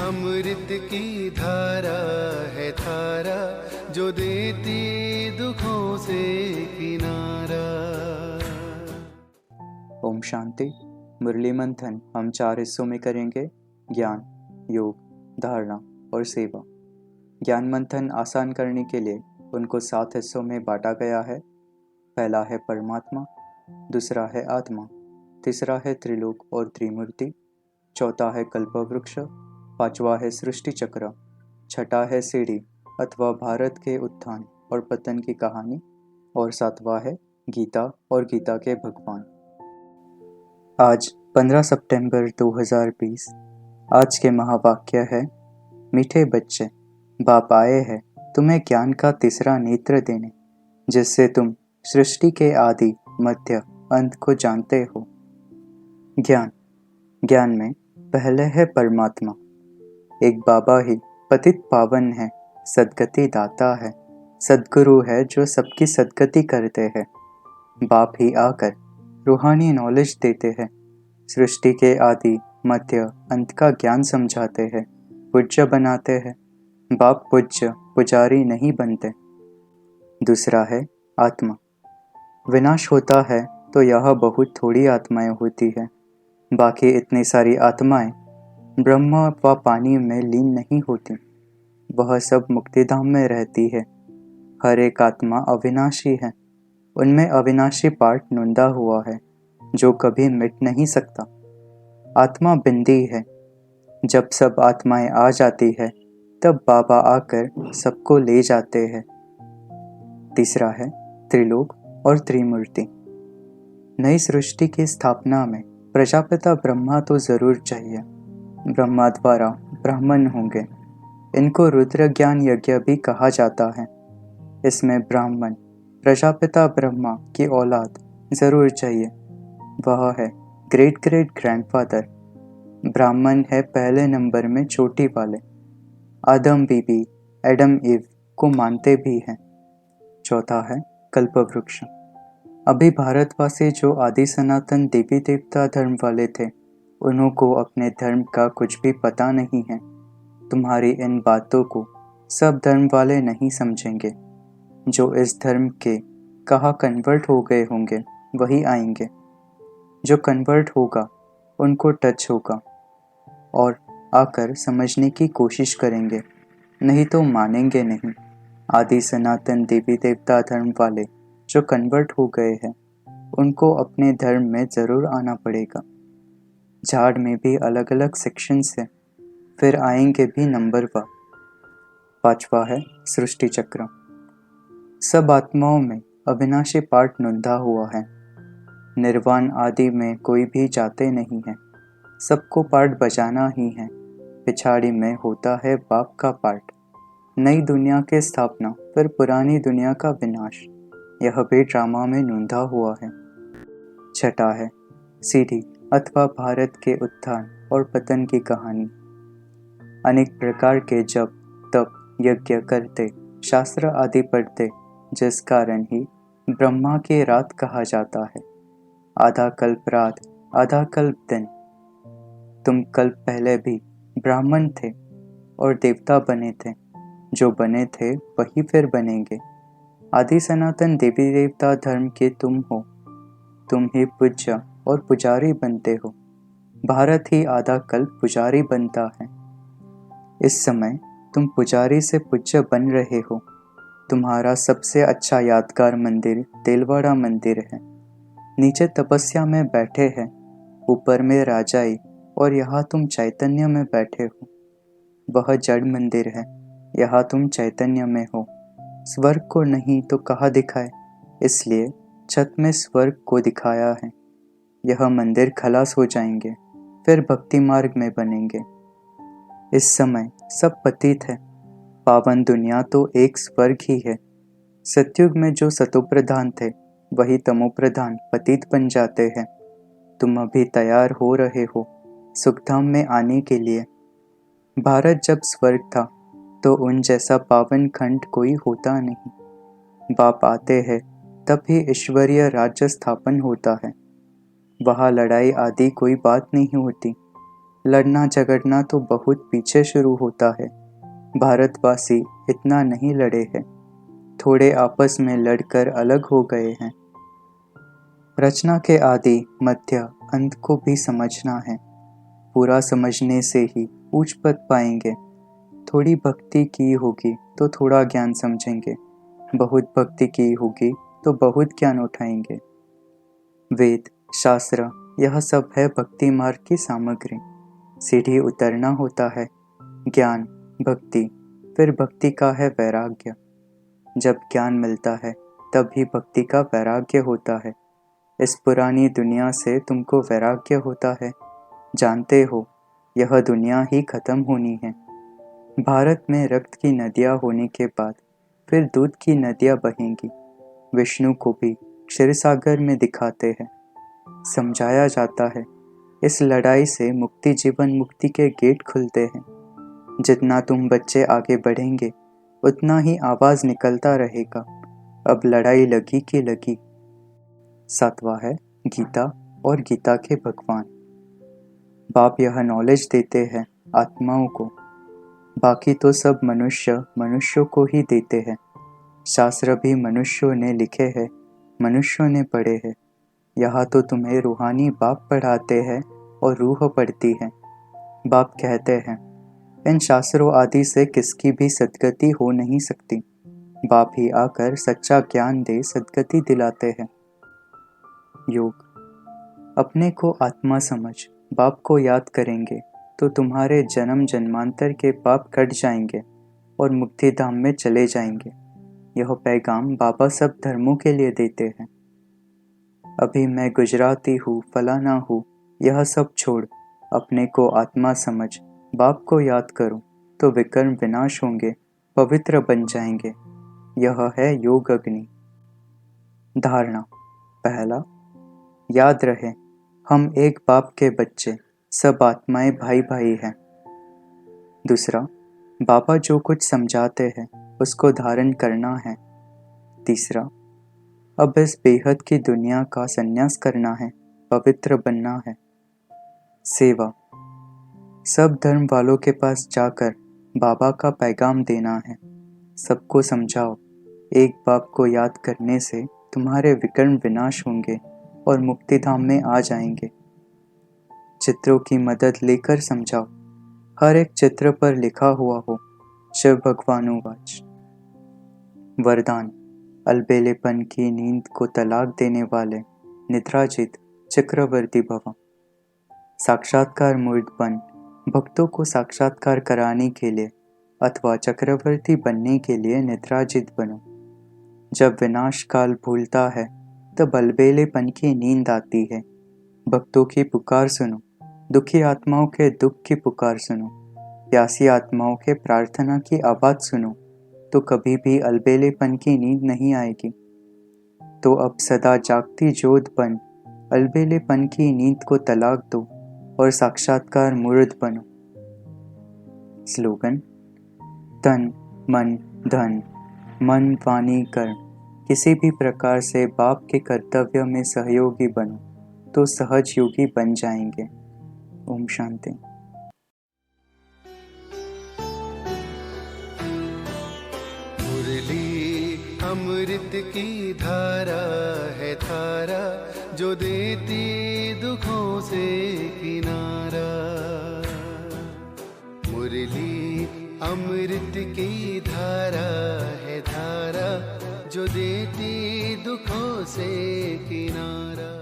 अमृत की धारा है धारा, जो देती दुखों से किनारा। ओम शांति। मुरली मंथन हम 4 हिस्सों में करेंगे। ज्ञान, योग, धारणा और सेवा। ज्ञान मंथन आसान करने के लिए उनको 7 हिस्सों में बांटा गया है। पहला है परमात्मा, दूसरा है आत्मा, तीसरा है त्रिलोक और त्रिमूर्ति, चौथा है कल्पवृक्ष, पांचवा है सृष्टि चक्र, छठा है सीढ़ी अथवा भारत के उत्थान और पतन की कहानी, और सातवां है गीता और गीता के भगवान। आज 15 सितंबर 2020। आज के महावाक्य है, मीठे बच्चे, बाप आए हैं तुम्हें ज्ञान का तीसरा नेत्र देने, जिससे तुम सृष्टि के आदि मध्य अंत को जानते हो। ज्ञान में पहले है परमात्मा। एक बाबा ही पतित पावन है, सद्गति दाता है, सद्गुरु है जो सबकी सद्गति करते हैं। बाप ही आकर रूहानी नॉलेज देते हैं, सृष्टि के आदि मध्य अंत का ज्ञान समझाते हैं, पूज्य बनाते हैं। बाप पूज्य पुजारी नहीं बनते। दूसरा है आत्मा। विनाश होता है तो यह बहुत थोड़ी आत्माएं होती है, बाकी इतनी सारी आत्माएं ब्रह्म व पानी में लीन नहीं होती। वह सब मुक्तिधाम में रहती है। हर एक आत्मा अविनाशी है। उनमें अविनाशी पार्ट नुंदा हुआ है जो कभी मिट नहीं सकता। आत्मा बिंदी है। जब सब आत्माएं आ जाती है तब बाबा आकर सबको ले जाते हैं। तीसरा है त्रिलोक और त्रिमूर्ति। नई सृष्टि की स्थापना में प्रजापिता ब्रह्मा तो जरूर चाहिए। ब्रह्मा द्वारा ब्राह्मण होंगे। इनको रुद्र ज्ञान यज्ञ भी कहा जाता है। इसमें ब्राह्मण प्रजापिता ब्रह्मा की औलाद जरूर चाहिए। वह है ग्रेट ग्रेट ग्रैंडफादर। ब्राह्मण है पहले नंबर में चोटी वाले। आदम बीबी एडम इव को मानते भी हैं। चौथा है कल्पवृक्ष। अभी भारतवासी जो आदि सनातन देवी देवता धर्म वाले थे, उन्हों को अपने धर्म का कुछ भी पता नहीं है। तुम्हारी इन बातों को सब धर्म वाले नहीं समझेंगे। जो इस धर्म के कहा कन्वर्ट हो गए होंगे वही आएंगे। जो कन्वर्ट होगा उनको टच होगा और आकर समझने की कोशिश करेंगे, नहीं तो मानेंगे नहीं। आदि सनातन देवी देवता धर्म वाले जो कन्वर्ट हो गए हैं, उनको अपने धर्म में जरूर आना पड़ेगा। झाड़ में भी अलग अलग सेक्शंस हैं, फिर आएंगे भी नंबरवार। पांचवा है सृष्टि चक्र। सब आत्माओं में अविनाशी पार्ट नुंदा हुआ है। निर्वाण आदि में कोई भी जाते नहीं है। सबको पार्ट बजाना ही है। पिछाड़ी में होता है बाप का पार्ट। नई दुनिया की स्थापना, फिर पुरानी दुनिया का विनाश, यह भी ड्रामा में नुंदा हुआ है। छठा है सीढ़ी अथवा भारत के उत्थान और पतन की कहानी। अनेक प्रकार के जप तप यज्ञ करते, शास्त्र आदि पढ़ते, जिस कारण ही ब्रह्मा की रात कहा जाता है। आधा कल्प रात, आधा कल्प दिन। तुम कल्प पहले भी ब्राह्मण थे और देवता बने थे। जो बने थे वही फिर बनेंगे। आदि सनातन देवी देवता धर्म के तुम हो। तुम ही पूज्य और पुजारी बनते हो। भारत ही आधा कल्प पुजारी बनता है। इस समय तुम पुजारी से पूज्य बन रहे हो। तुम्हारा सबसे अच्छा यादगार मंदिर तेलवाड़ा मंदिर है। नीचे तपस्या में बैठे हैं, ऊपर में राजाई, और यहाँ तुम चैतन्य में बैठे हो। वह जड़ मंदिर है, यहाँ तुम चैतन्य में हो। स्वर्ग को नहीं तो कहाँ दिखाए, इसलिए छत में स्वर्ग को दिखाया है। यह मंदिर खलास हो जाएंगे, फिर भक्ति मार्ग में बनेंगे। इस समय सब पतित है। पावन दुनिया तो एक स्वर्ग ही है। सतयुग में जो सतोप्रधान थे वही तमोप्रधान पतित बन जाते हैं। तुम अभी तैयार हो रहे हो सुखधाम में आने के लिए। भारत जब स्वर्ग था तो उन जैसा पावन खंड कोई होता नहीं। बाप आते हैं तब ही ईश्वरीय राज्य स्थापन होता है। वहाँ लड़ाई आदि कोई बात नहीं होती। लड़ना झगड़ना तो बहुत पीछे शुरू होता है। भारतवासी इतना नहीं लड़े हैं, थोड़े आपस में लड़कर अलग हो गए हैं। रचना के आदि मध्य अंत को भी समझना है। पूरा समझने से ही पूछ पद पाएंगे। थोड़ी भक्ति की होगी तो थोड़ा ज्ञान समझेंगे, बहुत भक्ति की होगी तो बहुत ज्ञान उठाएंगे। वेद, शास्त्र, यह सब है भक्ति मार्ग की सामग्री। सीढ़ी उतरना होता है, ज्ञान, भक्ति, फिर भक्ति का है वैराग्य। जब ज्ञान मिलता है तब ही भक्ति का वैराग्य होता है। इस पुरानी दुनिया से तुमको वैराग्य होता है। जानते हो, यह दुनिया ही खत्म होनी है। भारत में रक्त की नदियाँ होने के बाद फिर दूध की नदियाँ बहेंगी। विष्णु को भी क्षीरसागर में दिखाते हैं। समझाया जाता है, इस लड़ाई से मुक्ति जीवन मुक्ति के गेट खुलते हैं। जितना तुम बच्चे आगे बढ़ेंगे उतना ही आवाज़ निकलता रहेगा, अब लड़ाई लगी की लगी। 7वां है गीता और गीता के भगवान। बाप यह नॉलेज देते हैं आत्माओं को, बाकी तो सब मनुष्यों को ही देते हैं। शास्त्र भी मनुष्यों ने लिखे हैं, मनुष्यों ने पढ़े हैं। यहाँ तो तुम्हें रूहानी बाप पढ़ाते हैं और रूह पढ़ती है। बाप कहते हैं, इन शास्त्रों आदि से किसकी भी सद्गति हो नहीं सकती। बाप ही आकर सच्चा ज्ञान दे सद्गति दिलाते हैं। योग, अपने को आत्मा समझ बाप को याद करेंगे तो तुम्हारे जन्म जन्मांतर के पाप कट जाएंगे और मुक्ति धाम में चले जाएंगे। यह पैगाम बाबा सब धर्मों के लिए देते हैं। अभी मैं गुजराती हूँ, फलाना हूँ, यह सब छोड़ अपने को आत्मा समझ बाप को याद करो तो विकर्म विनाश होंगे, पवित्र बन जाएंगे। यह है योग अग्नि। धारणा, पहला, याद रहे हम एक बाप के बच्चे, सब आत्माएं भाई भाई हैं। दूसरा, बाबा जो कुछ समझाते हैं उसको धारण करना है। तीसरा, अब इस बेहद की दुनिया का संन्यास करना है, पवित्र बनना है। सेवा, सब धर्म वालों के पास जाकर बाबा का पैगाम देना है। सबको समझाओ, एक बाप को याद करने से तुम्हारे विकर्म विनाश होंगे और मुक्ति धाम में आ जाएंगे। चित्रों की मदद लेकर समझाओ, हर एक चित्र पर लिखा हुआ हो शिव भगवानुवाच। वरदान, अलबेलेपन की नींद को तलाक देने वाले निद्राजित चक्रवर्ती भव। साक्षात्कार मूर्त बन भक्तों को साक्षात्कार कराने के लिए अथवा चक्रवर्ती बनने के लिए निद्राजित बनो। जब विनाश काल भूलता है तब अलबेलेपन की नींद आती है। भक्तों की पुकार सुनो, दुखी आत्माओं के दुख की पुकार सुनो, प्यासी आत्माओं के प्रार्थना की आवाज़ सुनो, तो कभी भी अलबेलेपन की नींद नहीं आएगी। तो अब सदा जागती ज्योत बन अलबेलेपन की नींद को तलाक दो और साक्षात्कार मूर्त बनो। स्लोगन, तन मन धन, मन वाणी कर्म, किसी भी प्रकार से बाप के कर्तव्य में सहयोगी बनो तो सहज योगी बन जाएंगे। ओम शांति। मुरली अमृत की धारा है धारा, जो देती दुखों से किनारा। मुरली अमृत की धारा है धारा, जो देती दुखों से किनारा।